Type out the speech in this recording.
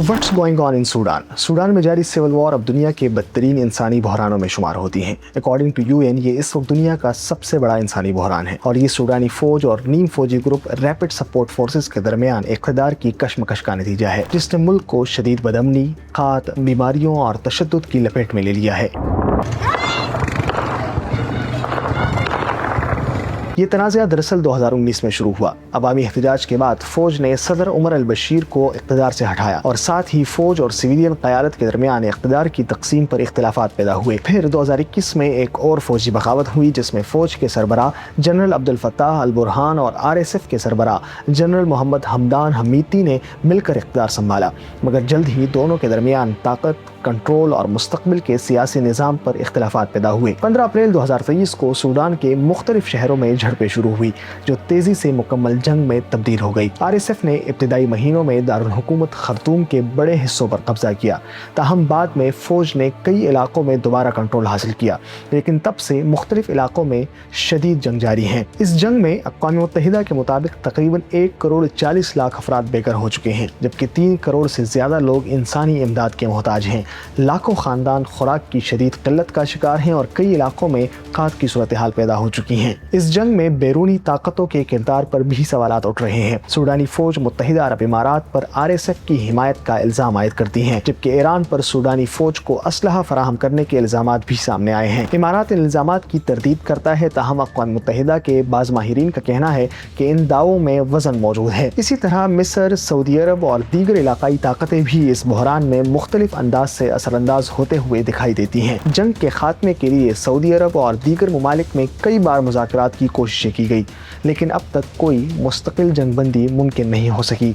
What's going on in Sudan? Sudan में जारी civil war अब दुनिया के बदतरीन इंसानी बहरानों में शुमार होती हैं। अकॉर्डिंग टू UN ये इस वक्त दुनिया का सबसे बड़ा इंसानी बहरान है और ये सूडानी फौज और नीम फौजी ग्रुप रैपिड सपोर्ट फोर्सेस के दरमियान इक़्तिदार की कशमकश का नतीजा है, जिसने मुल्क को शदीद बदअमनी, खात, बीमारियों और तशद्दुद की लपेट में ले लिया है। ये तनाज़ा दरअसल 2019 में शुरू हुआ। अवामी एहतजाज के बाद फौज ने सदर उमर अल बशीर को इक़्तिदार से हटाया और साथ ही फौज और सिविलियन क़यादत के दरमियान इक़्तिदार की तक़सीम पर इख्तिलाफ़ात पैदा हुए। फिर 2021 में एक और फौजी बगावत हुई जिसमें फ़ौज के सरबराह जनरल अब्दुल फ़त्ताह अल बुरहान और RSF के सरबराह जनरल मोहम्मद हमदान हमीती ने मिलकर इक़्तिदार संभाला, मगर जल्द ही दोनों के दरमियान ताकत, कंट्रोल और मुस्तक़बिल के सियासी निज़ाम पर इख्तिलाफ़ात पैदा हुए। 15 अप्रैल 2023 को सूडान के मुख्तलिफ शहरों में झड़पें शुरू हुई जो तेजी से मुकम्मल जंग में तब्दील हो गई। RSF ने इब्तिदाई महीनों में दारुल हुकूमत खर्तूम के बड़े हिस्सों पर कब्जा किया, ताहम बाद में फौज ने कई इलाकों में दोबारा कंट्रोल हासिल किया, लेकिन तब से मुख्तलिफ इलाकों में शदीद जंग जारी है। इस जंग में अक़वाम मुत्तहिदा के मुताबिक तकरीबन 1 करोड़ 40 लाख अफराद बेघर हो चुके हैं, जबकि 3 करोड़ से ज्यादा लोग इंसानी इमदाद के मोहताज हैं। लाखों खानदान खुराक की शदीद किल्लत का शिकार हैं और कई इलाकों में खाद की सूरत हाल पैदा हो चुकी हैं। इस जंग में बैरूनी ताकतों के किरदार पर भी सवालात उठ रहे हैं। सूडानी फौज मुत्तहिदा अरब इमारात पर RSF की हिमायत का इल्ज़ाम आयद करती है, जबकि ईरान पर सूडानी फौज को असलहा फराहम करने के इल्ज़ामात भी सामने आए हैं। इमारात इन इल्ज़ामात की तरदीद करता है, ताहम अक़वाम मुत्तहिदा के बाज़ माहिरीन का कहना है कि इन दावों में वज़न मौजूद है। इसी तरह मिस्र, सऊदी अरब और दीगर इलाकाई ताकतें भी इस बहरान में मुख्तलिफ अंदाज से असरअंदाज होते हुए दिखाई देती हैं। जंग के खात्मे के लिए सऊदी अरब और दीगर ममालिक में कई बार मुज़ाकरात की कोशिशें की गई, लेकिन अब तक कोई मुस्तकिल जंगबंदी मुमकिन नहीं हो सकी।